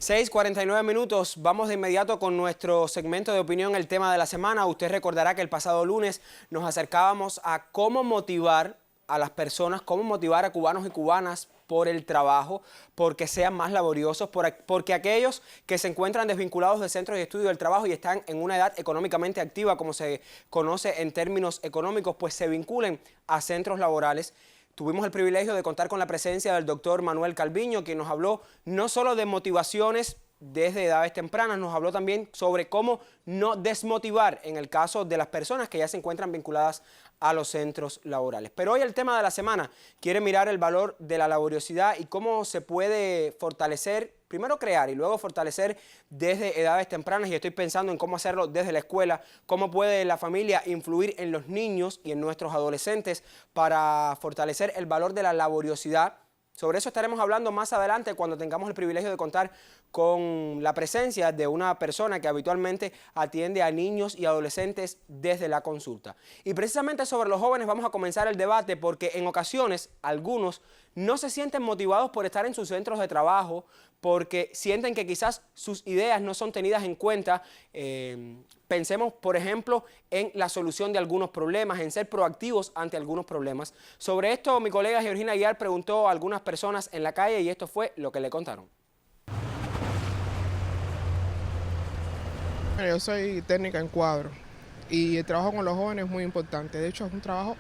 6:49 minutos. Vamos de inmediato con nuestro segmento de opinión, el tema de la semana. Usted recordará que el pasado lunes nos acercábamos a cómo motivar a las personas, cómo motivar a cubanos y cubanas por el trabajo, porque sean más laboriosos, porque aquellos que se encuentran desvinculados de centros de estudio del trabajo y están en una edad económicamente activa, como se conoce en términos económicos, pues se vinculen a centros laborales. Tuvimos el privilegio de contar con la presencia del doctor Manuel Calviño, quien nos habló no solo de motivaciones desde edades tempranas, nos habló también sobre cómo no desmotivar en el caso de las personas que ya se encuentran vinculadas a los centros laborales. Pero hoy el tema de la semana quiere mirar el valor de la laboriosidad y cómo se puede fortalecer, primero crear y luego fortalecer desde edades tempranas, y estoy pensando en cómo hacerlo desde la escuela, cómo puede la familia influir en los niños y en nuestros adolescentes para fortalecer el valor de la laboriosidad. Sobre eso estaremos hablando más adelante cuando tengamos el privilegio de contar con la presencia de una persona que habitualmente atiende a niños y adolescentes desde la consulta. Y precisamente sobre los jóvenes vamos a comenzar el debate porque en ocasiones algunos no se sienten motivados por estar en sus centros de trabajo porque sienten que quizás sus ideas no son tenidas en cuenta. Pensemos, por ejemplo, en la solución de algunos problemas, en ser proactivos ante algunos problemas. Sobre esto, mi colega Georgina Aguiar preguntó a algunas personas en la calle y esto fue lo que le contaron. Yo soy técnica en cuadro y el trabajo con los jóvenes es muy importante. De hecho, es un trabajo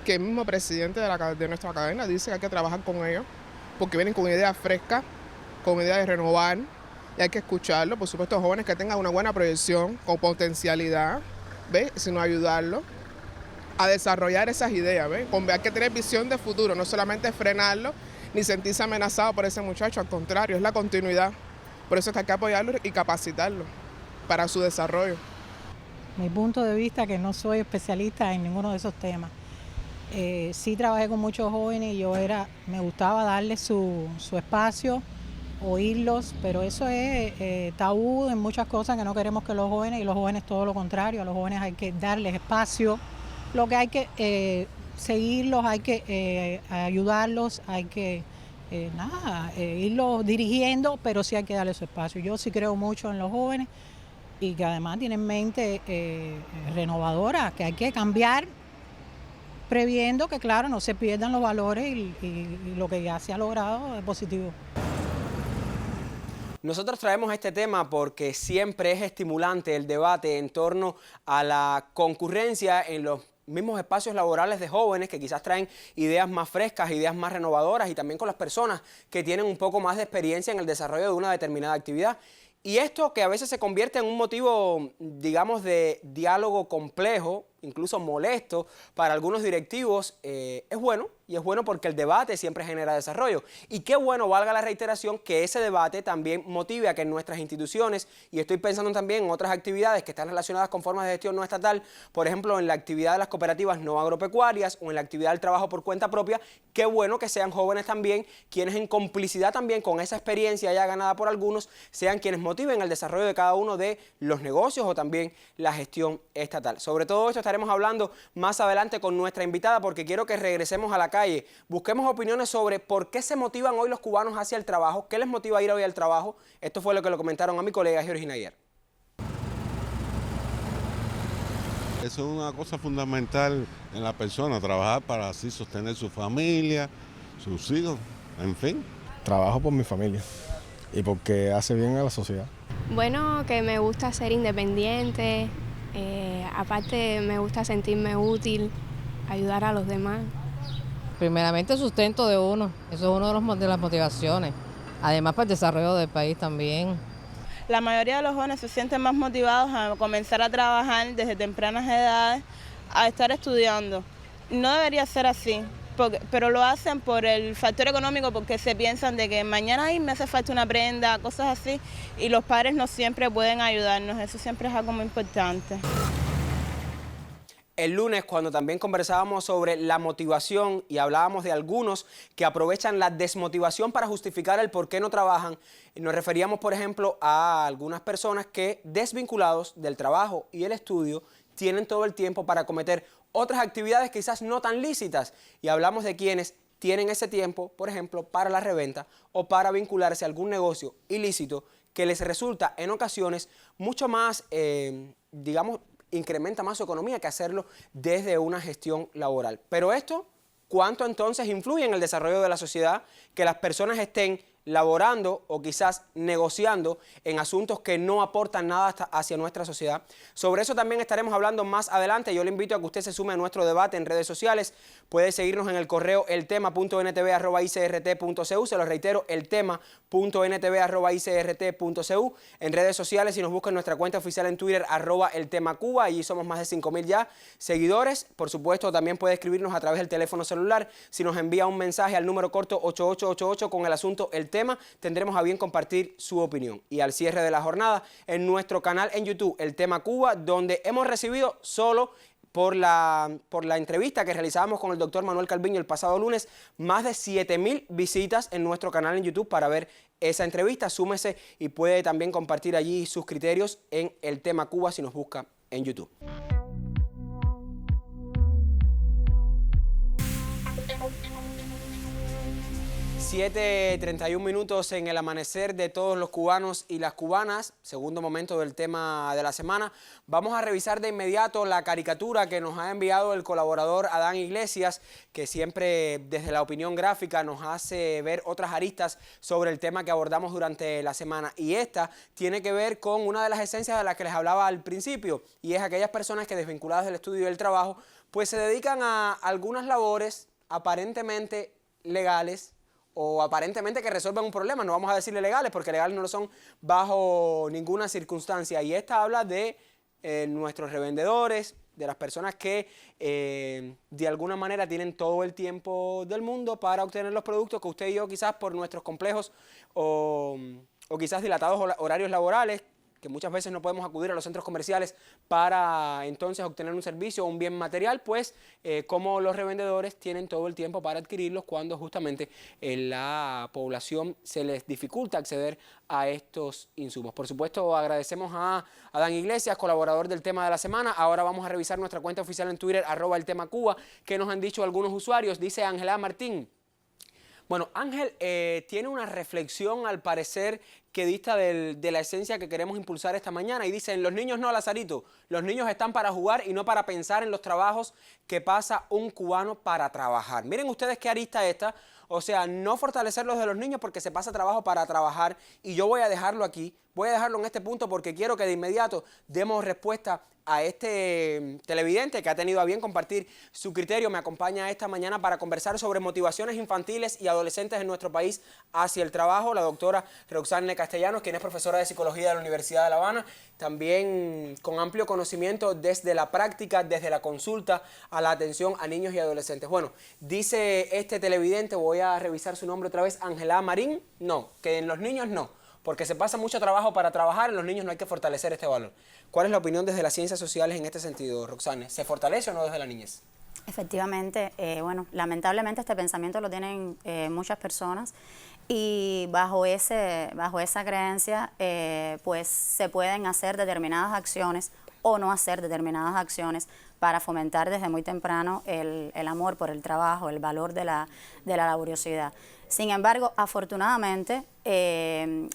que el mismo presidente de nuestra cadena dice que hay que trabajar con ellos porque vienen con ideas frescas, con ideas de renovar, y hay que escucharlo. Por supuesto, jóvenes que tengan una buena proyección, con potencialidad, ¿ves? Sino ayudarlos a desarrollar esas ideas, ¿ves? Hay que tener visión de futuro, no solamente frenarlo ni sentirse amenazado por ese muchacho, al contrario, es la continuidad. Por eso es que hay que apoyarlo y capacitarlo para su desarrollo. Mi punto de vista, que no soy especialista en ninguno de esos temas. Sí trabajé con muchos jóvenes y me gustaba darles su espacio, oírlos, pero eso es tabú en muchas cosas que no queremos que los jóvenes, y los jóvenes todo lo contrario, a los jóvenes hay que darles espacio, lo que hay que seguirlos, hay que ayudarlos, hay que irlos dirigiendo, pero sí hay que darles su espacio. Yo sí creo mucho en los jóvenes y que además tienen mente renovadora, que hay que cambiar previendo que, claro, no se pierdan los valores y lo que ya se ha logrado es positivo. Nosotros traemos este tema porque siempre es estimulante el debate en torno a la concurrencia en los mismos espacios laborales de jóvenes que quizás traen ideas más frescas, ideas más renovadoras, y también con las personas que tienen un poco más de experiencia en el desarrollo de una determinada actividad. Y esto que a veces se convierte en un motivo, digamos, de diálogo complejo, incluso molesto para algunos directivos, es bueno, y es bueno porque el debate siempre genera desarrollo. Y qué bueno, valga la reiteración, que ese debate también motive a que en nuestras instituciones, y estoy pensando también en otras actividades que están relacionadas con formas de gestión no estatal, por ejemplo, en la actividad de las cooperativas no agropecuarias o en la actividad del trabajo por cuenta propia, qué bueno que sean jóvenes también quienes, en complicidad también con esa experiencia ya ganada por algunos, sean quienes motiven el desarrollo de cada uno de los negocios o también la gestión estatal. Sobre todo esto estaremos hablando más adelante con nuestra invitada, porque quiero que regresemos a la calle, busquemos opiniones sobre por qué se motivan hoy los cubanos hacia el trabajo, qué les motiva a ir hoy al trabajo. Esto fue lo que le comentaron a mi colega Georgina ayer. Eso es una cosa fundamental en la persona, trabajar para así sostener su familia, sus hijos, en fin. Trabajo por mi familia y porque hace bien a la sociedad. Bueno, que me gusta ser independiente, aparte me gusta sentirme útil, ayudar a los demás. Primeramente el sustento de uno, eso es una de las motivaciones, además para el desarrollo del país también. La mayoría de los jóvenes se sienten más motivados a comenzar a trabajar desde tempranas edades, a estar estudiando. No debería ser así, pero lo hacen por el factor económico, porque se piensan de que mañana me hace falta una prenda, cosas así, y los padres no siempre pueden ayudarnos, eso siempre es algo muy importante. El lunes, cuando también conversábamos sobre la motivación y hablábamos de algunos que aprovechan la desmotivación para justificar el por qué no trabajan, nos referíamos, por ejemplo, a algunas personas que, desvinculados del trabajo y el estudio, tienen todo el tiempo para cometer otras actividades quizás no tan lícitas, y hablamos de quienes tienen ese tiempo, por ejemplo, para la reventa o para vincularse a algún negocio ilícito que les resulta en ocasiones mucho más, digamos, incrementa más su economía que hacerlo desde una gestión laboral. Pero esto, ¿cuánto entonces influye en el desarrollo de la sociedad que las personas estén laborando o quizás negociando en asuntos que no aportan nada hacia nuestra sociedad? Sobre eso también estaremos hablando más adelante. Yo le invito a que usted se sume a nuestro debate en redes sociales. Puede seguirnos en el correo eltema.ntv@icrt.cu. Se lo reitero, eltema.ntv@icrt.cu. En redes sociales, si nos buscan nuestra cuenta oficial en Twitter, @eltemacuba. Allí somos más de 5.000 ya seguidores. Por supuesto, también puede escribirnos a través del teléfono celular. Si nos envía un mensaje al número corto 8888 con el asunto El Tema, tendremos a bien compartir su opinión. Y al cierre de la jornada, en nuestro canal en YouTube, El Tema Cuba, donde hemos recibido solo por la entrevista que realizábamos con el doctor Manuel Calviño el pasado lunes, más de 7.000 visitas en nuestro canal en YouTube para ver esa entrevista. Súmese y puede también compartir allí sus criterios en El Tema Cuba si nos busca en YouTube. 7:31 minutos en el amanecer de todos los cubanos y las cubanas, segundo momento del tema de la semana. Vamos a revisar de inmediato la caricatura que nos ha enviado el colaborador Adán Iglesias, que siempre desde la opinión gráfica nos hace ver otras aristas sobre el tema que abordamos durante la semana. Y esta tiene que ver con una de las esencias de las que les hablaba al principio, y es aquellas personas que desvinculadas del estudio y del trabajo, pues se dedican a algunas labores aparentemente legales, o aparentemente que resuelven un problema. No vamos a decirle legales, porque legales no lo son bajo ninguna circunstancia. Y esta habla de nuestros revendedores, de las personas que de alguna manera tienen todo el tiempo del mundo para obtener los productos que usted y yo, quizás por nuestros complejos o quizás dilatados horarios laborales, que muchas veces no podemos acudir a los centros comerciales para entonces obtener un servicio o un bien material, pues como los revendedores tienen todo el tiempo para adquirirlos cuando justamente la población se les dificulta acceder a estos insumos. Por supuesto, agradecemos a Adán Iglesias, colaborador del Tema de la Semana. Ahora vamos a revisar nuestra cuenta oficial en Twitter, @eltemacuba, que nos han dicho algunos usuarios. Dice Ángela Martín. Bueno, Ángel tiene una reflexión al parecer que dista de la esencia que queremos impulsar esta mañana y dicen: los niños no, Lazarito, los niños están para jugar y no para pensar en los trabajos que pasa un cubano para trabajar. Miren ustedes qué arista esta, o sea, no fortalecer los de los niños porque se pasa trabajo para trabajar, y yo voy a dejarlo aquí, voy a dejarlo en este punto porque quiero que de inmediato demos respuesta a este televidente que ha tenido a bien compartir su criterio. Me acompaña esta mañana para conversar sobre motivaciones infantiles y adolescentes en nuestro país hacia el trabajo, la doctora Roxane Castellanos, quien es profesora de Psicología de la Universidad de La Habana, también con amplio conocimiento desde la práctica, desde la consulta a la atención a niños y adolescentes. Bueno, dice este televidente, voy a revisar su nombre otra vez, Ángela Marín, no, que en los niños no, porque se pasa mucho trabajo para trabajar, en los niños no hay que fortalecer este valor. ¿Cuál es la opinión desde las ciencias sociales en este sentido, Roxane? ¿Se fortalece o no desde la niñez? Efectivamente, bueno, lamentablemente este pensamiento lo tienen muchas personas, y bajo esa creencia pues se pueden hacer determinadas acciones o no hacer determinadas acciones para fomentar desde muy temprano el amor por el trabajo, el valor de la laboriosidad. Sin embargo, afortunadamente,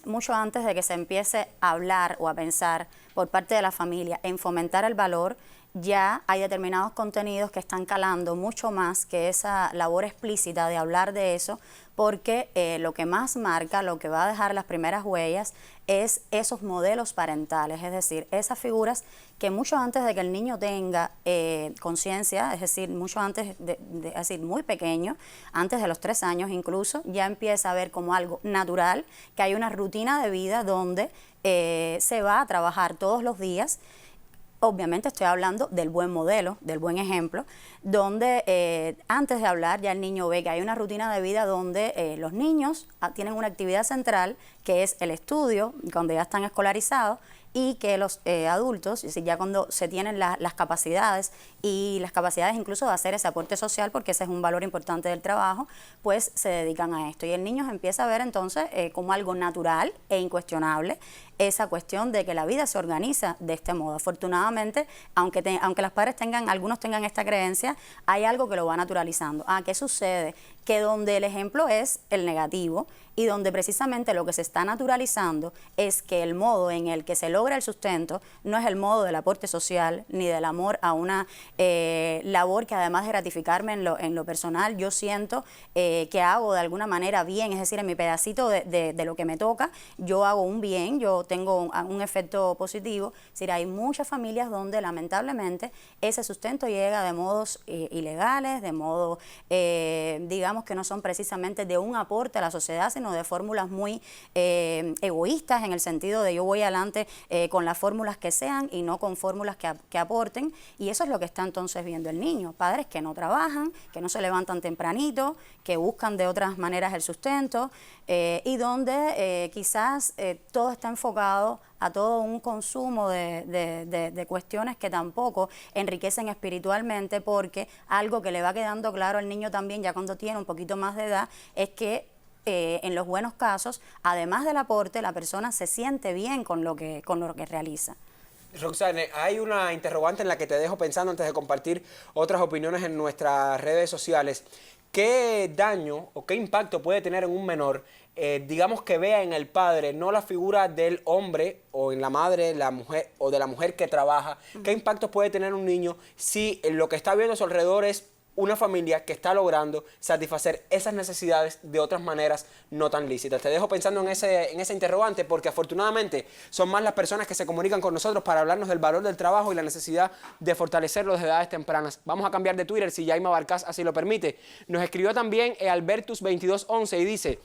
mucho antes de que se empiece a hablar o a pensar por parte de la familia en fomentar el valor, ya hay determinados contenidos que están calando mucho más que esa labor explícita de hablar de eso, porque lo que más marca, lo que va a dejar las primeras huellas es esos modelos parentales, es decir, esas figuras que mucho antes de que el niño tenga conciencia, es decir, mucho antes, es decir, muy pequeño, antes de los 3 años incluso, ya empieza a ver como algo natural, que hay una rutina de vida donde se va a trabajar todos los días. Obviamente estoy hablando del buen modelo, del buen ejemplo, donde antes de hablar ya el niño ve que hay una rutina de vida donde los niños tienen una actividad central que es el estudio, cuando ya están escolarizados, y que los adultos, es decir, ya cuando se tienen las capacidades y las capacidades incluso de hacer ese aporte social, porque ese es un valor importante del trabajo, pues se dedican a esto. Y el niño empieza a ver entonces como algo natural e incuestionable esa cuestión de que la vida se organiza de este modo. Afortunadamente, aunque los padres algunos tengan esta creencia, hay algo que lo va naturalizando. ¿Qué sucede? Que donde el ejemplo es el negativo y donde precisamente lo que se está naturalizando es que el modo en el que se logra el sustento no es el modo del aporte social ni del amor a una labor que, además de gratificarme en lo personal, yo siento que hago de alguna manera bien, es decir, en mi pedacito de lo que me toca, yo hago un bien, yo tengo un efecto positivo. Es decir, hay muchas familias donde lamentablemente ese sustento llega de modos ilegales, de modos, digamos, que no son precisamente de un aporte a la sociedad, sino de fórmulas muy egoístas, en el sentido de yo voy adelante con las fórmulas que sean y no con fórmulas que aporten, y eso es lo que está entonces viendo el niño. Padres que no trabajan, que no se levantan tempranito, que buscan de otras maneras el sustento, y donde quizás todo está enfocado a todo un consumo de cuestiones que tampoco enriquecen espiritualmente, porque algo que le va quedando claro al niño también ya cuando tiene un poquito más de edad es que en los buenos casos, además del aporte, la persona se siente bien con lo que realiza. Roxane, hay una interrogante en la que te dejo pensando antes de compartir otras opiniones en nuestras redes sociales. ¿Qué daño o qué impacto puede tener en un menor, digamos, que vea en el padre no la figura del hombre o en la madre, la mujer o de la mujer que trabaja? ¿Qué impacto puede tener un niño si lo que está viendo a su alrededor es una familia que está logrando satisfacer esas necesidades de otras maneras no tan lícitas? Te dejo pensando en ese interrogante, porque afortunadamente son más las personas que se comunican con nosotros para hablarnos del valor del trabajo y la necesidad de fortalecerlo desde edades tempranas. Vamos a cambiar de Twitter, si Yaima Barcás así lo permite. Nos escribió también Albertus2211 y dice: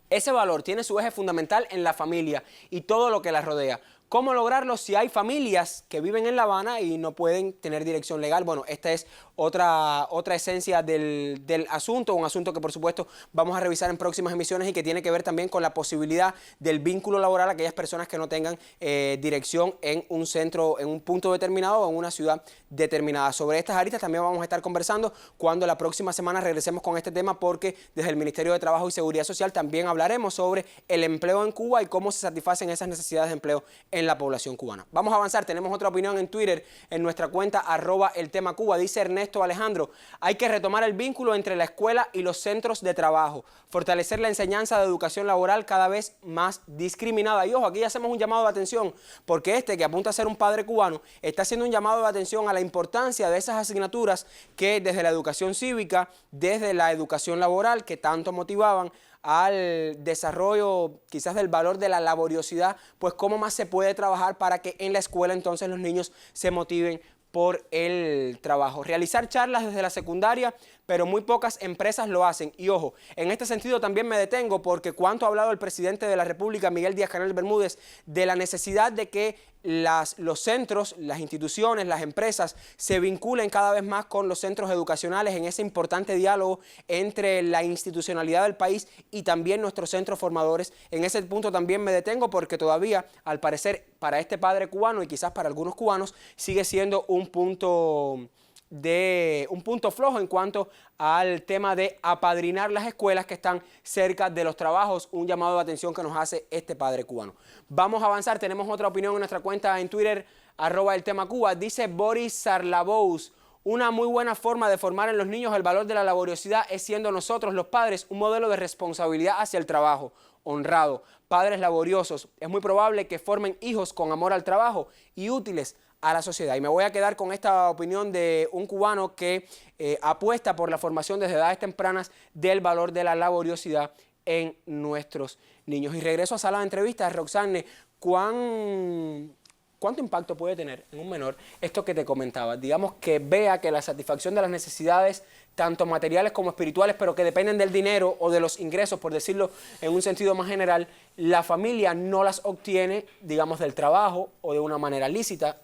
ese valor tiene su eje fundamental en la familia y todo lo que la rodea. ¿Cómo lograrlo si hay familias que viven en La Habana y no pueden tener dirección legal? Bueno, esta es otra esencia del asunto, un asunto que por supuesto vamos a revisar en próximas emisiones y que tiene que ver también con la posibilidad del vínculo laboral a aquellas personas que no tengan dirección en un centro, en un punto determinado o en una ciudad determinada. Sobre estas aristas también vamos a estar conversando cuando la próxima semana regresemos con este tema, porque desde el Ministerio de Trabajo y Seguridad Social también hablaremos sobre el empleo en Cuba y cómo se satisfacen esas necesidades de empleo en la población cubana. Vamos a avanzar, tenemos otra opinión en Twitter, en nuestra cuenta @eltemacuba. Dice Ernesto Alejandro: hay que retomar el vínculo entre la escuela y los centros de trabajo, fortalecer la enseñanza de educación laboral cada vez más discriminada. Y ojo, aquí hacemos un llamado de atención, porque que apunta a ser un padre cubano, está haciendo un llamado de atención a la importancia de esas asignaturas que desde la educación cívica, desde la educación laboral, que tanto motivaban al desarrollo quizás del valor de la laboriosidad, pues cómo más se puede trabajar para que en la escuela entonces los niños se motiven por el trabajo. Realizar charlas desde la secundaria, pero muy pocas empresas lo hacen. Y ojo, en este sentido también me detengo, porque cuánto ha hablado el presidente de la República, Miguel Díaz-Canel Bermúdez, de la necesidad de que los centros, las instituciones, las empresas se vinculen cada vez más con los centros educacionales en ese importante diálogo entre la institucionalidad del país y también nuestros centros formadores. En ese punto también me detengo, porque todavía, al parecer, para este padre cubano y quizás para algunos cubanos, sigue siendo un punto flojo en cuanto al tema de apadrinar las escuelas que están cerca de los trabajos, un llamado de atención que nos hace este padre cubano. Vamos a avanzar, tenemos otra opinión en nuestra cuenta en Twitter, @eltemacuba. Dice Boris Sarlavous: una muy buena forma de formar en los niños el valor de la laboriosidad es siendo nosotros, los padres, un modelo de responsabilidad hacia el trabajo, honrado, padres laboriosos. Es muy probable que formen hijos con amor al trabajo y útiles a la sociedad. Y me voy a quedar con esta opinión de un cubano que apuesta por la formación desde edades tempranas del valor de la laboriosidad en nuestros niños. Y regreso a sala de entrevistas. Roxane, ¿cuánto impacto puede tener en un menor esto que te comentaba? Digamos, que vea que la satisfacción de las necesidades, tanto materiales como espirituales, pero que dependen del dinero o de los ingresos, por decirlo en un sentido más general, la familia no las obtiene, digamos, del trabajo o de una manera lícita,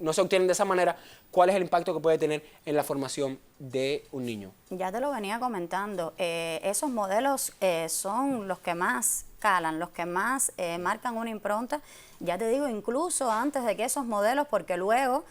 no se obtienen de esa manera. ¿Cuál es el impacto que puede tener en la formación de un niño? Ya te lo venía comentando, esos modelos son los que más calan, los que más marcan una impronta, ya te digo, incluso antes de que esos modelos, porque luego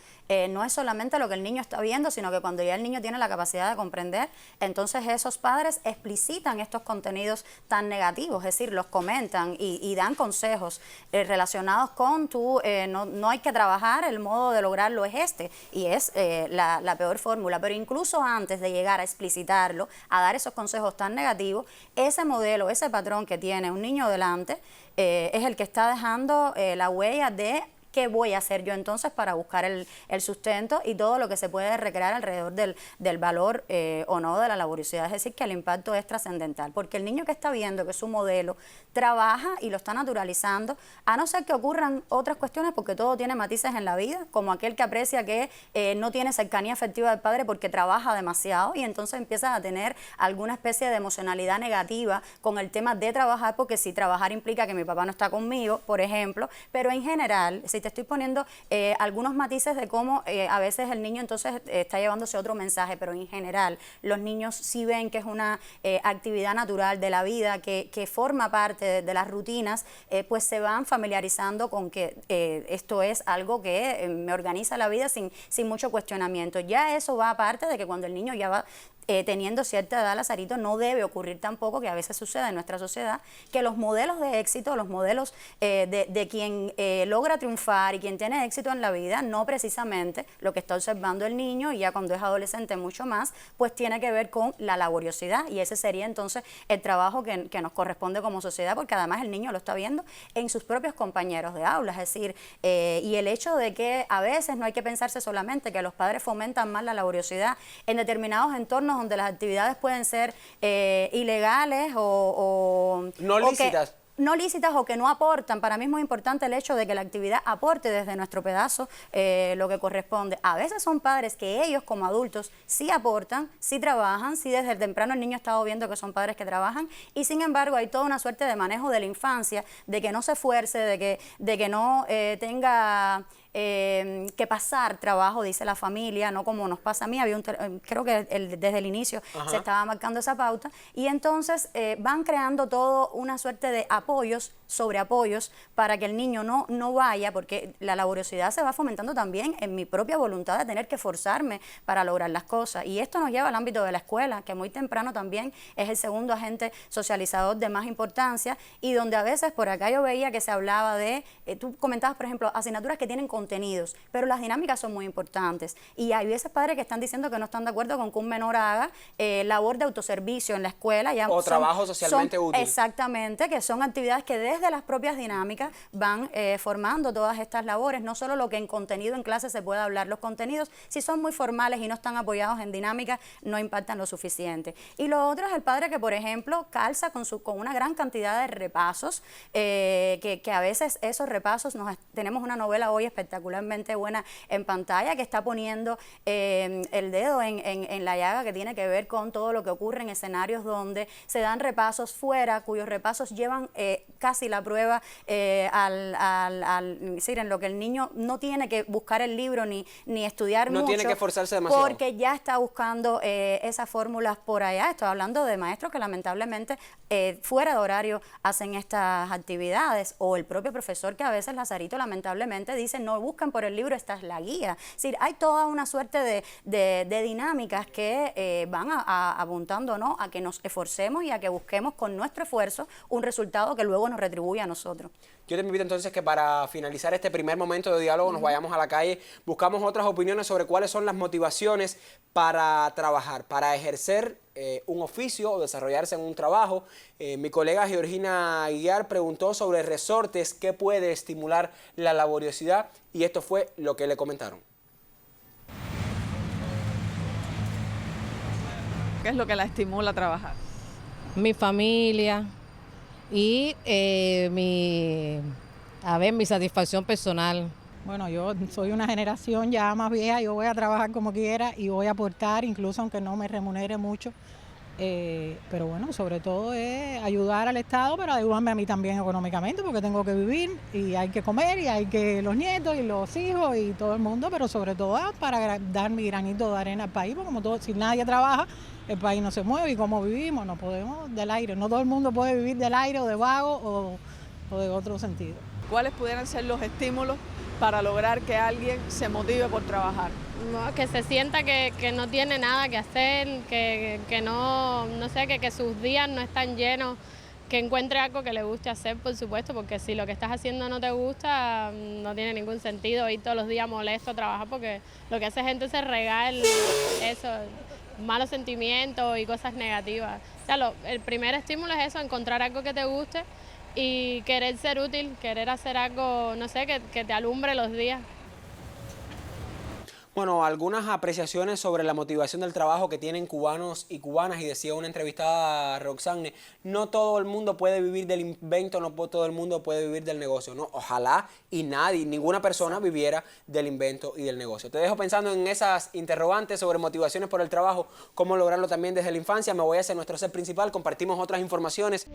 no es solamente lo que el niño está viendo, sino que cuando ya el niño tiene la capacidad de comprender, entonces esos padres explicitan estos contenidos tan negativos, es decir, los comentan y dan consejos relacionados con no hay que trabajar, el modo de lograrlo es este, y es la peor fórmula. Pero incluso antes de llegar a explicitarlo, a dar esos consejos tan negativos, ese modelo, ese patrón que tiene un niño delante, es el que está dejando la huella de qué voy a hacer yo entonces para buscar el sustento y todo lo que se puede recrear alrededor del valor o no de la laboriosidad. Es decir, que el impacto es trascendental, porque el niño que está viendo que su modelo trabaja y lo está naturalizando, a no ser que ocurran otras cuestiones, porque todo tiene matices en la vida, como aquel que aprecia que no tiene cercanía afectiva del padre porque trabaja demasiado y entonces empieza a tener alguna especie de emocionalidad negativa con el tema de trabajar, porque si trabajar implica que mi papá no está conmigo, por ejemplo, pero en general, si te estoy poniendo algunos matices de cómo a veces el niño entonces está llevándose otro mensaje, pero en general los niños sí ven que es una actividad natural de la vida, que forma parte de las rutinas, pues se van familiarizando con que esto es algo que me organiza la vida sin mucho cuestionamiento. Ya eso va aparte de que cuando el niño ya va teniendo cierta edad, Lazarito, no debe ocurrir tampoco, que a veces sucede en nuestra sociedad, que los modelos de éxito, los modelos de quien logra triunfar y quien tiene éxito en la vida, no precisamente lo que está observando el niño, y ya cuando es adolescente mucho más, pues tiene que ver con la laboriosidad, y ese sería entonces el trabajo que nos corresponde como sociedad, porque además el niño lo está viendo en sus propios compañeros de aula, es decir, y el hecho de que a veces no hay que pensarse solamente que los padres fomentan más la laboriosidad en determinados entornos donde las actividades pueden ser ilegales o no lícitas. No lícitas o que no aportan. Para mí es muy importante el hecho de que la actividad aporte desde nuestro pedazo lo que corresponde. A veces son padres que ellos como adultos sí aportan, sí trabajan, sí desde temprano el niño ha estado viendo que son padres que trabajan, y sin embargo hay toda una suerte de manejo de la infancia, de que no se esfuerce, de que no tenga que pasar trabajo, dice la familia, no como nos pasa a mí. Creo que desde el inicio se estaba marcando esa pauta, y entonces van creando todo una suerte de apoyos sobre apoyos para que el niño no vaya, porque la laboriosidad se va fomentando también en mi propia voluntad de tener que forzarme para lograr las cosas, y esto nos lleva al ámbito de la escuela, que muy temprano también es el segundo agente socializador de más importancia, y donde a veces por acá yo veía que se hablaba de, tú comentabas por ejemplo, asignaturas que tienen contenidos, pero las dinámicas son muy importantes, y hay veces padres que están diciendo que no están de acuerdo con que un menor haga labor de autoservicio en la escuela, o trabajo socialmente útil. Exactamente, que son actividades que desde las propias dinámicas van formando todas estas labores, no solo lo que en contenido en clase se puede hablar. Los contenidos, si son muy formales y no están apoyados en dinámicas, no impactan lo suficiente. Y lo otro es el padre que, por ejemplo, calza con una gran cantidad de repasos, que a veces esos repasos, tenemos una novela hoy espectacularmente buena en pantalla que está poniendo el dedo en la llaga, que tiene que ver con todo lo que ocurre en escenarios donde se dan repasos fuera, cuyos repasos llevan casi la prueba decir, en lo que el niño no tiene que buscar el libro ni estudiar mucho. No tiene que esforzarse demasiado. Porque ya está buscando esas fórmulas por allá. Estoy hablando de maestros que lamentablemente fuera de horario hacen estas actividades, o el propio profesor que a veces, Lazarito, lamentablemente dice no buscan por el libro, esta es la guía. Es decir, hay toda una suerte de dinámicas que van apuntando, ¿no?, a que nos esforcemos y a que busquemos con nuestro esfuerzo un resultado que luego nos retribuye a nosotros. Yo te invito entonces que para finalizar este primer momento de diálogo nos vayamos a la calle, buscamos otras opiniones sobre cuáles son las motivaciones para trabajar, para ejercer un oficio o desarrollarse en un trabajo. Mi colega Georgina Aguiar preguntó sobre resortes que puede estimular la laboriosidad, y esto fue lo que le comentaron. ¿Qué es lo que la estimula a trabajar? Mi familia y mi satisfacción personal. Bueno, yo soy una generación ya más vieja, yo voy a trabajar como quiera y voy a aportar, incluso aunque no me remunere mucho. Pero bueno, sobre todo es ayudar al Estado, pero ayudarme a mí también económicamente, porque tengo que vivir y hay que comer y hay que los nietos y los hijos y todo el mundo, pero sobre todo para dar mi granito de arena al país, porque como si nadie trabaja, el país no se mueve, y como vivimos, no podemos del aire, no todo el mundo puede vivir del aire o de vago o de otro sentido. ¿Cuáles pudieran ser los estímulos para lograr que alguien se motive por trabajar? No, que se sienta que no tiene nada que hacer, que no sé, que sus días no están llenos, que encuentre algo que le guste hacer, por supuesto, porque si lo que estás haciendo no te gusta, no tiene ningún sentido ir todos los días molesto a trabajar, porque lo que hace es entonces regar eso, malos sentimientos y cosas negativas. O sea, el primer estímulo es eso, encontrar algo que te guste y querer ser útil, querer hacer algo, no sé, que te alumbre los días. Bueno, algunas apreciaciones sobre la motivación del trabajo que tienen cubanos y cubanas, y decía una entrevistada a Roxanne, no todo el mundo puede vivir del invento, no todo el mundo puede vivir del negocio, ¿no? Ojalá y ninguna persona viviera del invento y del negocio. Te dejo pensando en esas interrogantes sobre motivaciones por el trabajo, cómo lograrlo también desde la infancia. Me voy hacia nuestro set principal, compartimos otras informaciones.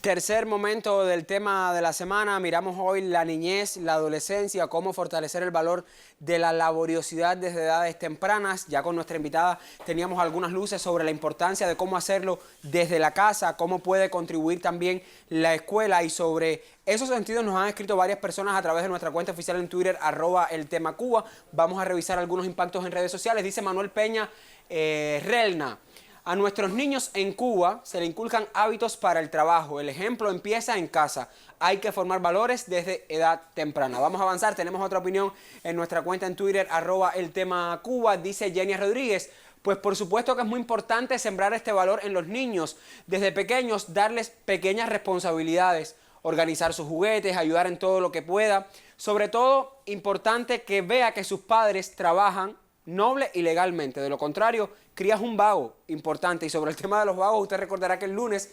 Tercer momento del tema de la semana, miramos hoy la niñez, la adolescencia, cómo fortalecer el valor de la laboriosidad desde edades tempranas. Ya con nuestra invitada teníamos algunas luces sobre la importancia de cómo hacerlo desde la casa, cómo puede contribuir también la escuela, y sobre esos sentidos nos han escrito varias personas a través de nuestra cuenta oficial en Twitter, @eltemacuba. Vamos a revisar algunos impactos en redes sociales. Dice Manuel Peña Relna: a nuestros niños en Cuba se le inculcan hábitos para el trabajo. El ejemplo empieza en casa. Hay que formar valores desde edad temprana. Vamos a avanzar. Tenemos otra opinión en nuestra cuenta en Twitter, @eltemacuba. Dice Jenny Rodríguez: pues por supuesto que es muy importante sembrar este valor en los niños. Desde pequeños darles pequeñas responsabilidades, organizar sus juguetes, ayudar en todo lo que pueda. Sobre todo, importante que vea que sus padres trabajan noble y legalmente. De lo contrario, crías un vago importante. Y sobre el tema de los vagos, usted recordará que el lunes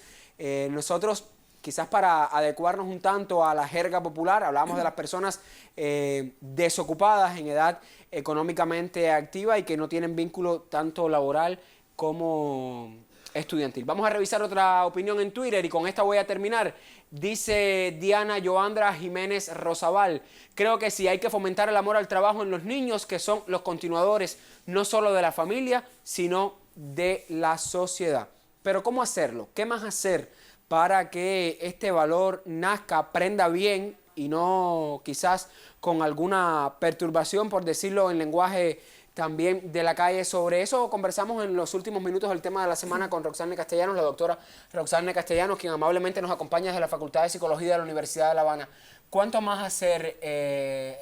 nosotros, quizás para adecuarnos un tanto a la jerga popular, hablábamos de las personas desocupadas en edad económicamente activa y que no tienen vínculo tanto laboral como estudiantil. Vamos a revisar otra opinión en Twitter y con esta voy a terminar. Dice Diana Joandra Jiménez Rosabal: creo que sí hay que fomentar el amor al trabajo en los niños, que son los continuadores no solo de la familia, sino de la sociedad. Pero ¿cómo hacerlo? ¿Qué más hacer para que este valor nazca, aprenda bien y no quizás con alguna perturbación, por decirlo en lenguaje también de la calle? Sobre eso conversamos en los últimos minutos del tema de la semana con Roxanne Castellanos, la doctora Roxanne Castellanos, quien amablemente nos acompaña desde la Facultad de Psicología de la Universidad de La Habana. ¿Cuánto más hacer,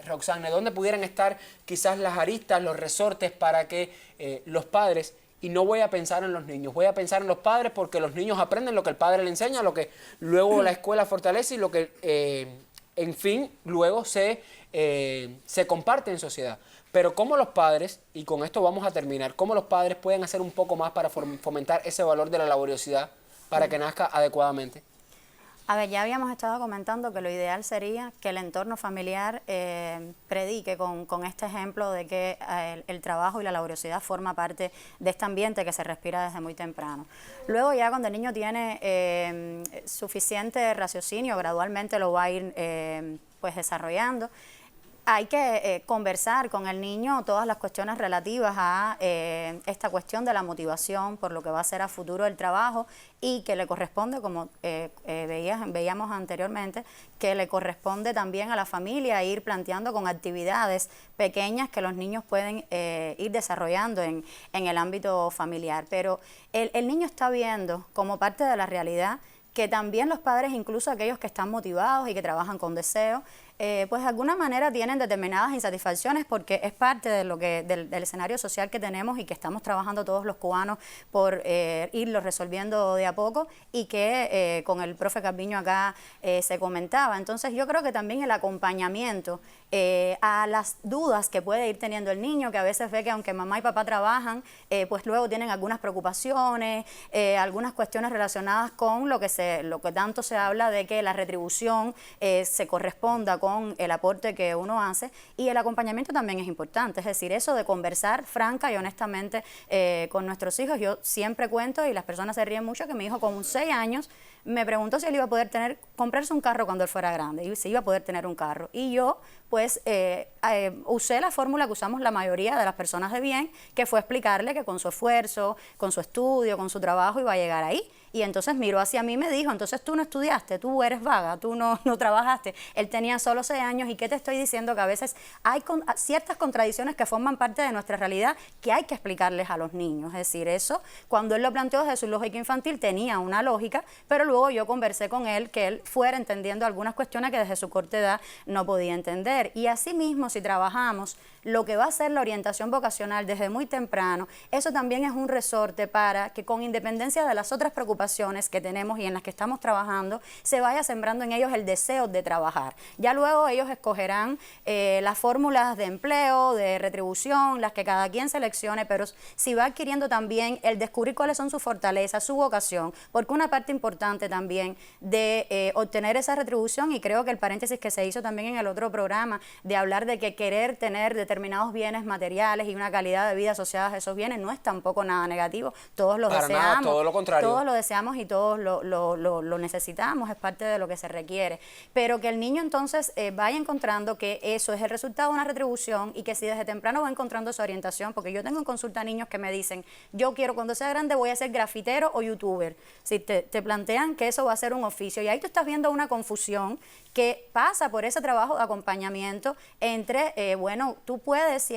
Roxanne? ¿Dónde pudieran estar quizás las aristas, los resortes para que los padres, y no voy a pensar en los niños, voy a pensar en los padres, porque los niños aprenden lo que el padre le enseña, lo que luego la escuela fortalece y lo que, en fin, luego se comparte en sociedad? Pero cómo los padres, y con esto vamos a terminar, cómo los padres pueden hacer un poco más para fomentar ese valor de la laboriosidad para que nazca adecuadamente. A ver, ya habíamos estado comentando que lo ideal sería que el entorno familiar predique con este ejemplo de que el trabajo y la laboriosidad forma parte de este ambiente que se respira desde muy temprano. Luego ya cuando el niño tiene suficiente raciocinio, gradualmente lo va a ir pues desarrollando. Hay que conversar con el niño todas las cuestiones relativas a esta cuestión de la motivación por lo que va a ser a futuro el trabajo, y que le corresponde, como veíamos anteriormente, que le corresponde también a la familia ir planteando con actividades pequeñas que los niños pueden ir desarrollando en el ámbito familiar. Pero el niño está viendo como parte de la realidad que también los padres, incluso aquellos que están motivados y que trabajan con deseo, pues de alguna manera tienen determinadas insatisfacciones, porque es parte de del escenario social que tenemos y que estamos trabajando todos los cubanos por irlo resolviendo de a poco, y que con el profe Calviño acá se comentaba. Entonces yo creo que también el acompañamiento a las dudas que puede ir teniendo el niño, que a veces ve que aunque mamá y papá trabajan, pues luego tienen algunas preocupaciones, algunas cuestiones relacionadas con lo que tanto se habla de que la retribución se corresponda con con el aporte que uno hace, y el acompañamiento también es importante, es decir, eso de conversar franca y honestamente con nuestros hijos. Yo siempre cuento, y las personas se ríen mucho, que mi hijo con 6 años me preguntó si él iba a poder comprarse un carro cuando él fuera grande, y si iba a poder tener un carro. Y yo, pues, usé la fórmula que usamos la mayoría de las personas de bien, que fue explicarle que con su esfuerzo, con su estudio, con su trabajo iba a llegar ahí. Y entonces miró hacia mí y me dijo, entonces tú no estudiaste, tú eres vaga, tú no trabajaste. Él tenía solo 6 años, y ¿qué te estoy diciendo? Que a veces hay ciertas contradicciones que forman parte de nuestra realidad que hay que explicarles a los niños. Es decir, eso, cuando él lo planteó desde su lógica infantil, tenía una lógica, pero luego yo conversé con él, que él fuera entendiendo algunas cuestiones que desde su corta edad no podía entender. Y asimismo, si trabajamos lo que va a ser la orientación vocacional desde muy temprano, eso también es un resorte para que, con independencia de las otras preocupaciones que tenemos y en las que estamos trabajando, se vaya sembrando en ellos el deseo de trabajar. Ya luego ellos escogerán las fórmulas de empleo, de retribución, las que cada quien seleccione, pero si va adquiriendo también el descubrir cuáles son sus fortalezas, su vocación, porque una parte importante también de obtener esa retribución, y creo que el paréntesis que se hizo también en el otro programa, de hablar de que querer tener determinados bienes materiales y una calidad de vida asociadas a esos bienes, no es tampoco nada negativo. Todos los deseamos. Nada, todo lo contrario. Todos lo deseamos y todos lo necesitamos, es parte de lo que se requiere. Pero que el niño entonces vaya encontrando que eso es el resultado de una retribución, y que si desde temprano va encontrando su orientación, porque yo tengo en consulta niños que me dicen, yo quiero cuando sea grande voy a ser grafitero o youtuber. Si te plantean que eso va a ser un oficio, y ahí tú estás viendo una confusión que pasa por ese trabajo de acompañamiento entre, bueno, tú puedes,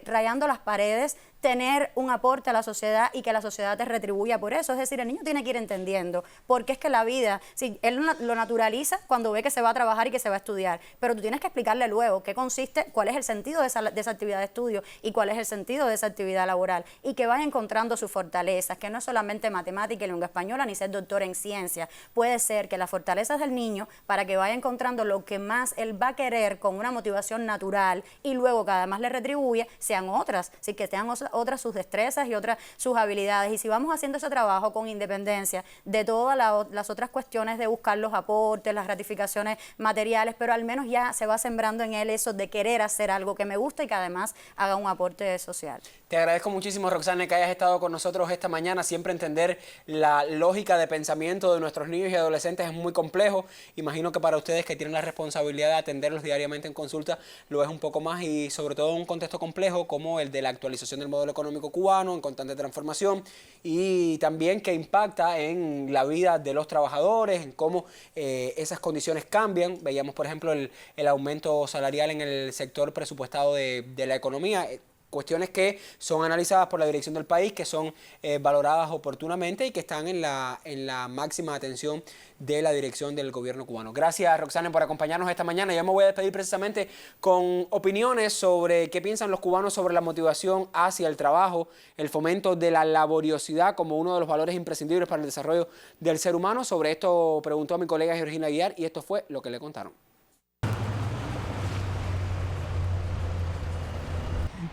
rayando las paredes, tener un aporte a la sociedad y que la sociedad te retribuya por eso. Es decir, el niño tiene que ir entendiendo, porque es que la vida, si él lo naturaliza cuando ve que se va a trabajar y que se va a estudiar, pero tú tienes que explicarle luego qué consiste, cuál es el sentido de esa actividad de estudio y cuál es el sentido de esa actividad laboral, y que vaya encontrando sus fortalezas, que no es solamente matemática y lengua española ni ser doctor en ciencia. Puede ser que las fortalezas del niño, para que vaya encontrando lo que más él va a querer con una motivación natural, y luego que además le retribuye, sean otras, así que sean otras sus destrezas y otras sus habilidades. Y si vamos haciendo ese trabajo con independencia de todas las otras cuestiones de buscar los aportes, las gratificaciones materiales, pero al menos ya se va sembrando en él eso de querer hacer algo que me gusta y que además haga un aporte social. Te agradezco muchísimo, Roxane, que hayas estado con nosotros esta mañana. Siempre entender la lógica de pensamiento de nuestros niños y adolescentes es muy complejo. Imagino que para ustedes, que tienen la responsabilidad de atenderlos diariamente en consulta, lo es un poco más, y sobre todo en un contexto complejo como el de la actualización del modelo económico cubano en constante transformación, y también que impacta en la vida de los trabajadores, en cómo esas condiciones cambian. Veíamos, por ejemplo, el aumento salarial en el sector presupuestado de la economía. Cuestiones que son analizadas por la dirección del país, que son valoradas oportunamente y que están en la máxima atención de la dirección del gobierno cubano. Gracias, Roxane, por acompañarnos esta mañana. Ya me voy a despedir precisamente con opiniones sobre qué piensan los cubanos sobre la motivación hacia el trabajo, el fomento de la laboriosidad como uno de los valores imprescindibles para el desarrollo del ser humano. Sobre esto preguntó a mi colega Georgina Aguiar, y esto fue lo que le contaron.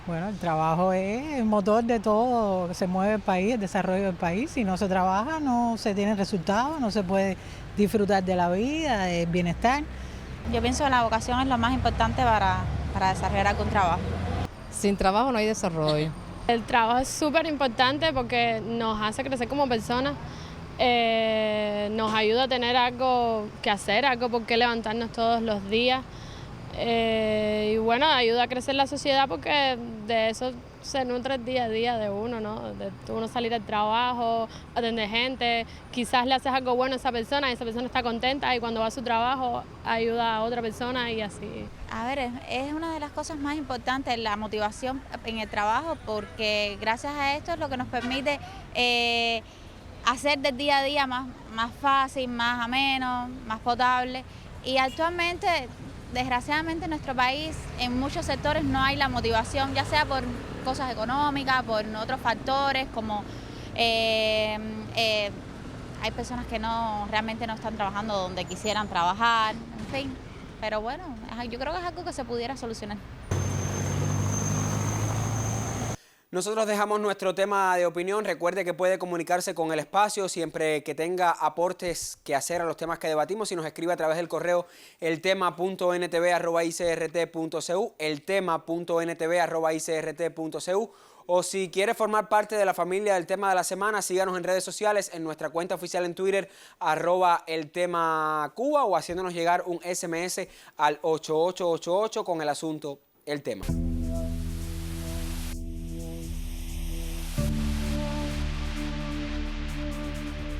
Bueno, el trabajo es el motor de todo, que se mueve el país, el desarrollo del país. Si no se trabaja, no se tienen resultados, no se puede disfrutar de la vida, del bienestar. Yo pienso que la vocación es lo más importante para desarrollar algún trabajo. Sin trabajo no hay desarrollo. El trabajo es súper importante porque nos hace crecer como personas, nos ayuda a tener algo que hacer, algo por qué levantarnos todos los días. Y bueno, ayuda a crecer la sociedad, porque de eso se nutre el día a día de uno, ¿no? De uno salir al trabajo, atender gente, quizás le haces algo bueno a esa persona y esa persona está contenta, y cuando va a su trabajo ayuda a otra persona, y así. A ver, es una de las cosas más importantes, la motivación en el trabajo, porque gracias a esto es lo que nos permite hacer del día a día más fácil, más ameno, más potable. Y actualmente, desgraciadamente, en nuestro país, en muchos sectores no hay la motivación, ya sea por cosas económicas, por otros factores, como hay personas que realmente no están trabajando donde quisieran trabajar, en fin. Pero bueno, yo creo que es algo que se pudiera solucionar. Nosotros dejamos nuestro tema de opinión. Recuerde que puede comunicarse con el espacio siempre que tenga aportes que hacer a los temas que debatimos y nos escribe a través del correo eltema.ntv@icrt.cu, eltema.ntv@icrt.cu. O si quiere formar parte de la familia del tema de la semana, síganos en redes sociales, en nuestra cuenta oficial en Twitter, @eltemacuba, o haciéndonos llegar un SMS al 8888 con el asunto El Tema.